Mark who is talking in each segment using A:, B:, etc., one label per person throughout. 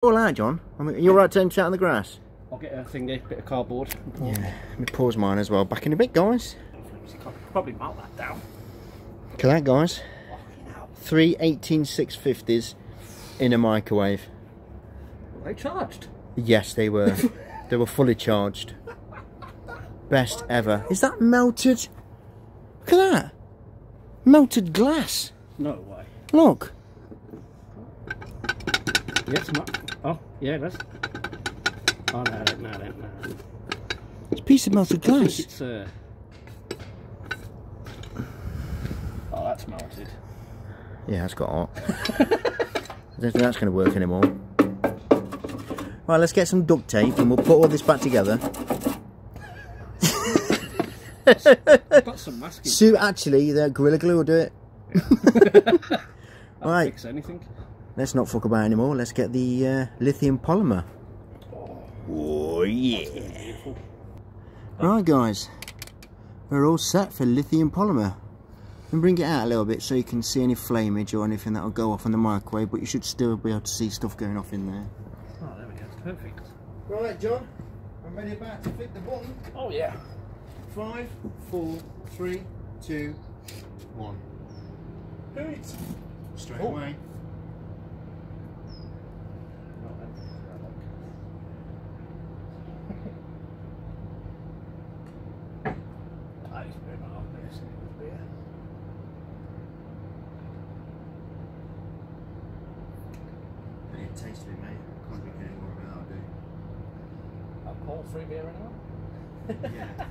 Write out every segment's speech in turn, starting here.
A: All right, John. I mean, you're right to empty out on the grass.
B: I'll get a thingy, bit of cardboard.
A: Yeah, let me pause mine as well. Back in a bit, guys.
B: Probably melt that down.
A: Look at that, guys. 3 18650s in a microwave.
B: Were they charged?
A: Yes, they were. They were fully charged. Best ever. Is that melted? Look at that. Melted glass.
B: No way.
A: Look.
B: Yes, oh, yeah, it is. Oh, no.
A: It's a piece of melted glass.
B: It's oh, that's melted.
A: Yeah, it's got hot. I don't think that's going to work anymore. Right, let's get some duct tape and we'll put all this back together.
B: I've got some masking.
A: So actually, the Gorilla Glue will do it.
B: Yeah.
A: Right.
B: Fix anything.
A: Let's not fuck about anymore. Let's get the lithium polymer. Oh yeah. Right, guys. We're all set for lithium polymer. And bring it out a little bit so you can see any flameage or anything that will go off in the microwave, but you should still be able to see stuff going off in there.
B: Oh, there we go. Perfect.
A: Right, John. I'm ready about to flick the button.
B: Oh yeah.
A: 5, 4, 3, 2, 1. Straight away. Taste of it, mate. Can't drink any more of it, I'll do.
B: Alcohol free beer anyway?
A: Yeah.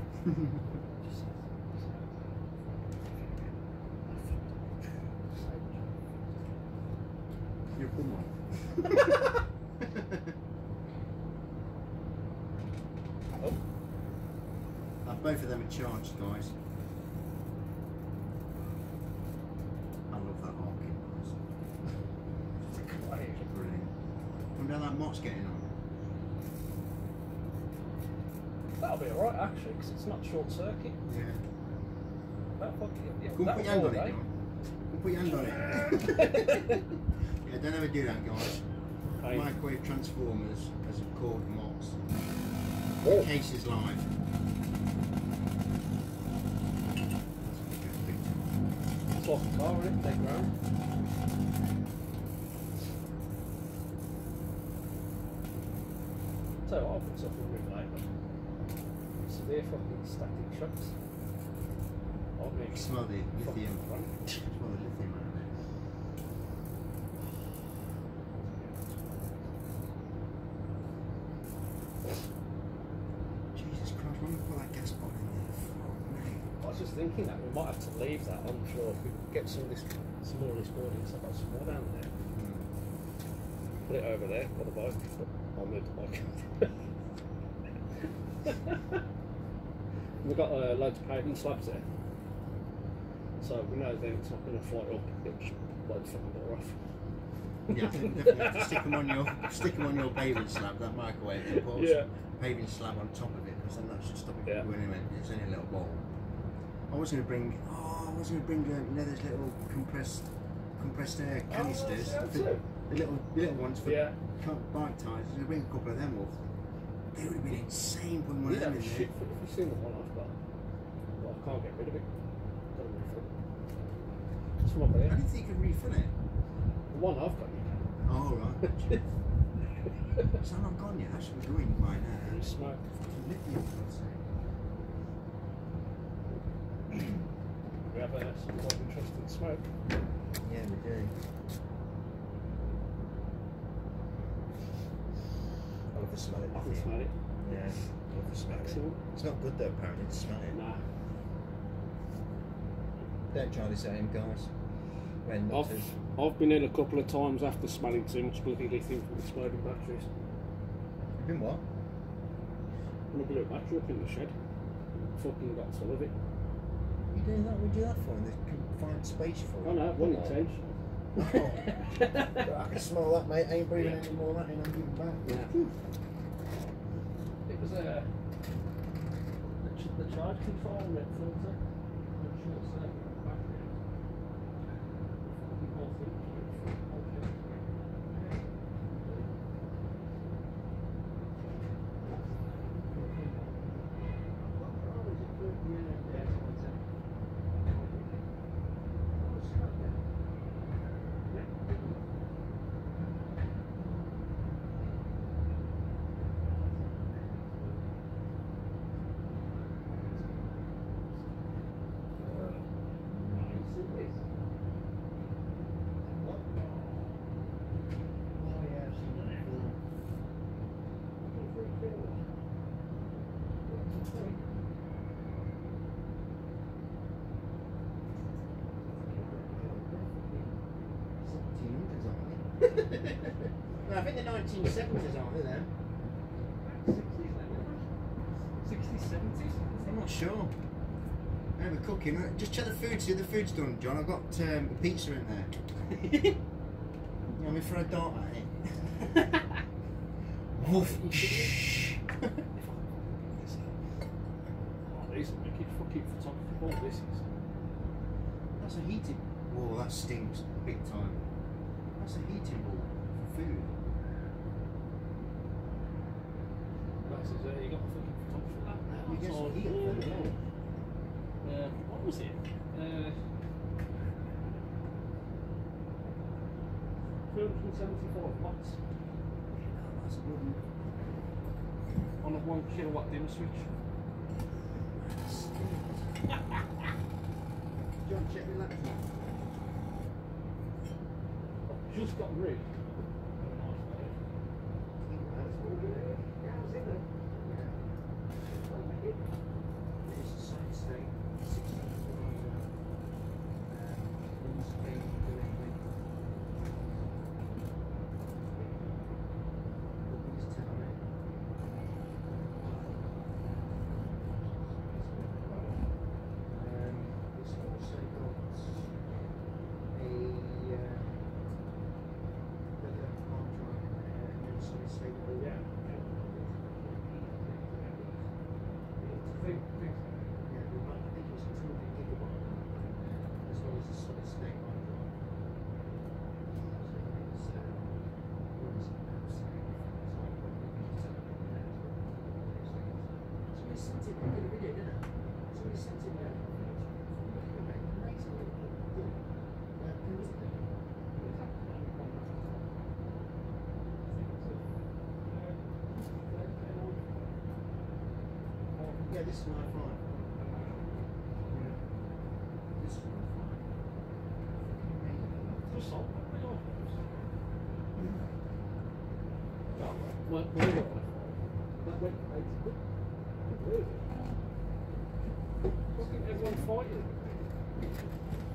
A: You're a good one.
B: Oh.
A: Both of them are charged, guys. I love that arcing noise. Brilliant. Wonder how that mott's getting on.
B: That'll be alright actually, because it's not short circuit.
A: Yeah.
B: Yeah,
A: Go and put your hand on it, John. Go and put your hand on it. Yeah, don't ever do that, guys. Microwave transformers as a cord mots. The case is live.
B: It's like a car, isn't it? Take round. So I've got something with labour. Severe fucking static shocks.
A: Smell the lithium. Smell the lithium out of it. Jesus Christ, when we put that gas pot in there, mate.
B: I was just thinking that we might have to leave that on shore if we get some of this, some more of this boarding. So I've got some more down there. Put it over there by the bike. I'll move the bike. We've got loads of paving slabs there. So we know then it's not going to fly up, it'll just blow the fucking door off.
A: Yeah, I think definitely have to stick them on your paving slab, that microwave, and put a paving slab on top of it, because then that should stop it from going anyway. It's only a little bowl. I was going to bring, you know, those little compressed air canisters, the little ones for bike tires. I was going to bring a couple of them off. They would have been insane putting one of them in there.
B: Have you seen the one I've got? Well, I can't get rid of it.
A: I didn't think you could refill it.
B: The one I've got, you can.
A: Oh, right. So I'm not gone yet. I should be going by now.
B: You smoke.
A: Lithium, for God's sake.
B: We have some quite interesting smoke.
A: Yeah, we do. I love the smell of it.
B: I can smell it.
A: Yeah, I love the smell of it. It's not good though, apparently, to smell it.
B: Nah.
A: Don't try this at him, guys.
B: I've been in a couple of times after smelling too much bloody lithium from exploding batteries.
A: You've been what?
B: And I blew a battery up in the shed. Fucking got full of it.
A: You doing that? We do that for? They can find space for it.
B: Oh no, one intention.
A: I can smell that, mate. I ain't breathing any more of that in. I'm giving back.
B: Yeah. It was the charge control net filter. Short circuit battery.
A: No, I think the 1970s, aren't they then?
B: 60s, 70s?
A: I'm not sure. We're cooking. Just check the food, see if the food's done, John. I've got a pizza in there. You want me to throw a dart at it? Woof.
B: Oh, these are wicked fucking photography ball, this is.
A: That's a heating. Whoa, that stinks big time. That's a heating ball for food.
B: That's you got the fucking photography for that now.
A: You get some heat up there as well.
B: What was it? 375 watts.
A: That's a good one.
B: On a 1 kilowatt dimmer switch.
A: John, check the laptop.
B: I've just got rid.
A: Yeah, this is my phone. This is my phone.
B: Just salt. Everyone fighting.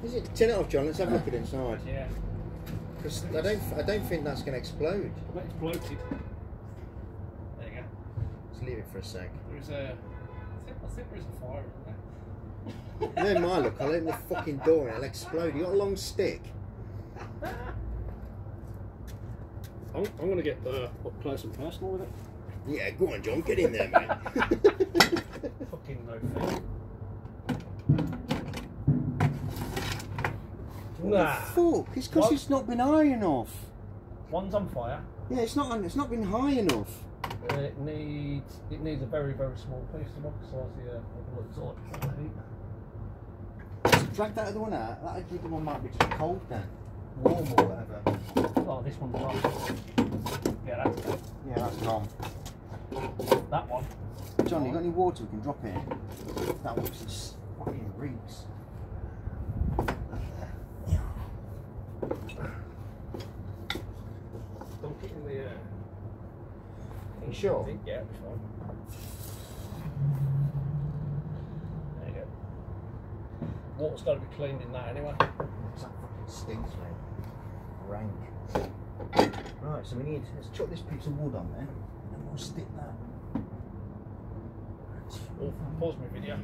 A: Is it? Turn it off, John. Let's have a look at it inside.
B: Yeah.
A: Because I don't think that's going to explode.
B: I bet it's bloated. There you go.
A: Let's leave it for a sec.
B: There's a. I think there's a fire in there.
A: Never mind, look, I'll open the fucking door and it'll explode. You got a long stick?
B: I'm going to get up close and personal with it.
A: Yeah, go on, John, get in there, mate.
B: Fucking no thing. Nah.
A: Fuck, it's because it's not been high enough.
B: One's on fire.
A: Yeah, it's not been high enough.
B: It needs a very, very small piece to oxidise the blood.
A: Drag that other one out. That other one might be too cold then. Warm or whatever.
B: Oh, this one's on. Yeah, that's good.
A: Yeah, that's gone.
B: That one.
A: John, you got any water we can drop in? That one just fucking reeks.
B: Dunk it in the air.
A: Are you sure?
B: I think, yeah, it'll be fine. There you go. Water's got to be cleaned in that anyway.
A: That fucking stinks, mate. Rank. Right, so let's chuck this piece of wood on there, and then we'll stick that.
B: Oh, pause my video.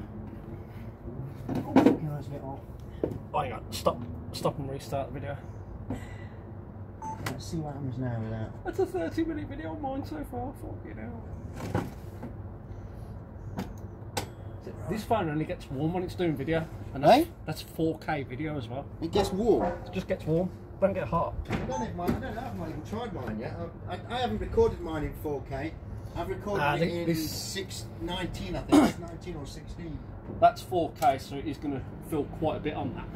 A: Oh, fucking eyes a bit hot.
B: Oh, hang on, stop and restart the video.
A: Let's see what happens now with that.
B: That's a 30-minute video on mine so far, fucking hell. This phone only gets warm when it's doing video, and that's 4K video as well.
A: It gets warm?
B: It just gets warm, don't get hot.
A: I don't know, I've not even tried mine yet. I haven't recorded mine in 4K. I've recorded it in 619, I think. It's 19 or 16.
B: That's 4K, so it is going to fill quite a bit on that.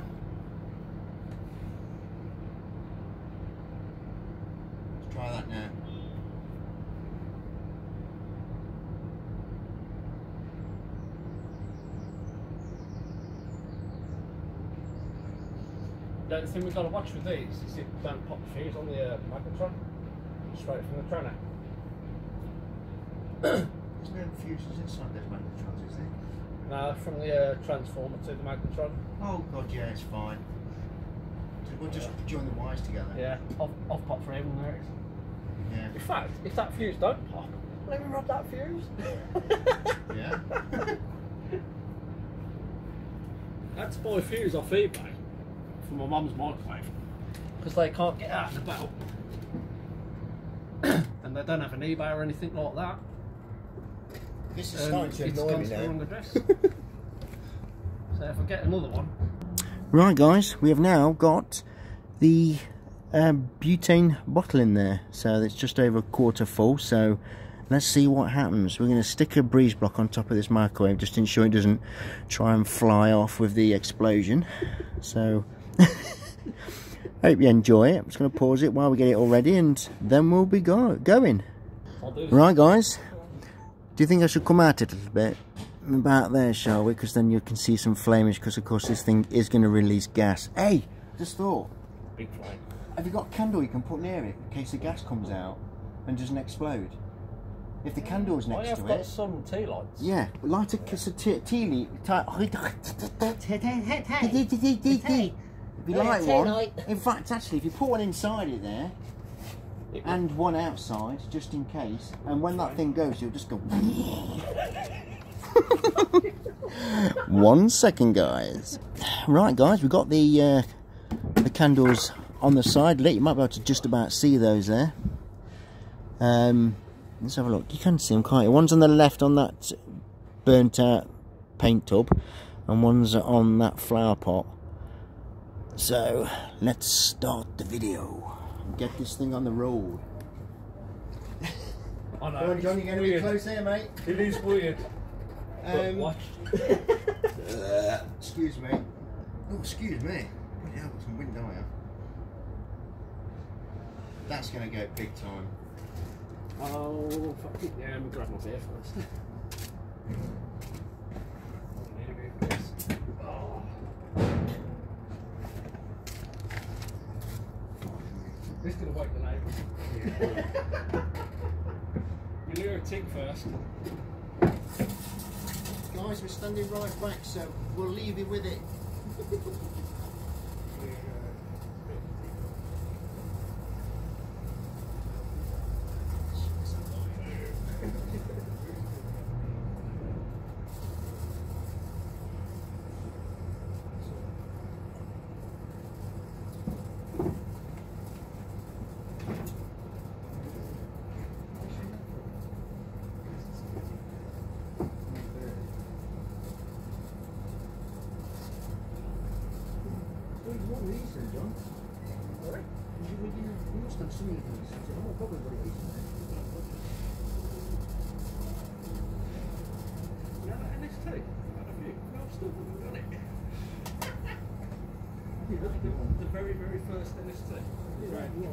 A: Let's try that now.
B: The only thing we've got to watch with these is it don't pop the fuse on the magnetron straight from the trainer.
A: There's no fuses inside those magnetrons, is there?
B: No, from the transformer to the magnetron.
A: Oh god, yeah, it's fine. To We'll just join the wires together.
B: Yeah, I've popped 3 of them there.
A: Yeah.
B: In fact, if that fuse don't pop, let me rub that fuse.
A: Yeah.
B: I had to buy a fuse off eBay for my mum's microwave because they can't get out and about, and they don't have an eBay or anything like that.
A: This is starting to annoy me now.
B: So if I get another one.
A: Right, guys, we have now got the butane bottle in there, so it's just over a quarter full. So let's see what happens. We're going to stick a breeze block on top of this microwave just to ensure it doesn't try and fly off with the explosion. So hope you enjoy it. I'm just going to pause it while we get it all ready, and then we'll be going. Right, guys, do you think I should come out it a little bit? About there, shall we? Because then you can see some flamage, because of course this thing is going to release gas. Hey, just thought,
B: Big flame.
A: have you got a candle you can put near it in case the gas comes out and doesn't explode? If the candle's next to it...
B: I've got some tea lights.
A: Yeah, light a kiss of tea leaf. If you light one, in fact, actually, if you put one inside it there, and one outside, just in case, and when that thing goes, you'll just go... 1 second, guys. Right, guys, we've got the candles on the side lit. You might be able to just about see those there. Let's have a look. You can see them, can't you? One's on the left on that burnt out paint tub, and one's on that flower pot. So let's start the video and get this thing on the road.
B: I know.
A: Come on, John, you're going to be close here, mate.
B: It is weird. Watch.
A: Excuse me. Oh, excuse me. Yeah, I've got some wind, don't I? That's going to go big time.
B: Oh, fuck it. Yeah, let me grab my beer first. Oh. This is going to wake the neighbours. You'll hear a tick first.
A: Guys, we're standing right back, so we'll leave you with it. John. Alright? You must have seen these. Oh, probably what it is.
B: You have an NST? I've had a few. No, I've still haven't done it. The very, very first NST. Right.
A: Yeah.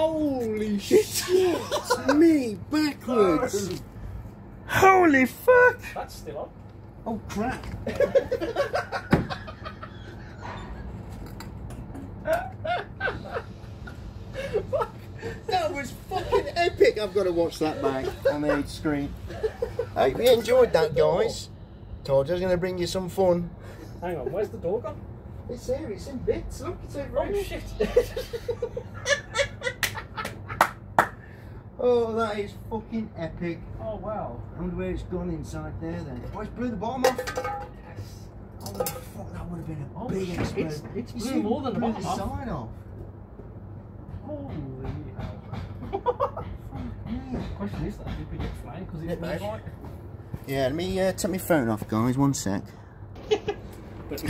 B: Holy shit!
A: Me backwards. Holy fuck!
B: That's still on.
A: Oh crap! That was fucking epic. I've got to watch that back on the screen. I hope you enjoyed that, guys. Told you I was going to bring you some fun.
B: Hang on, where's the door gone?
A: It's there, it's in bits. Look, it's over here.
B: Oh shit!
A: Oh, that is fucking epic.
B: Oh wow.
A: I wonder where it's gone inside there then. Oh, it's blew the bottom off.
B: Yes.
A: Holy fuck, that would have been a big
B: shit,
A: explosion.
B: it's blew more than the bottom off.
A: Side off.
B: Holy hell. The question is that if we get flying because it's really bright.
A: Yeah, let me take my phone off, guys. 1 sec.
B: But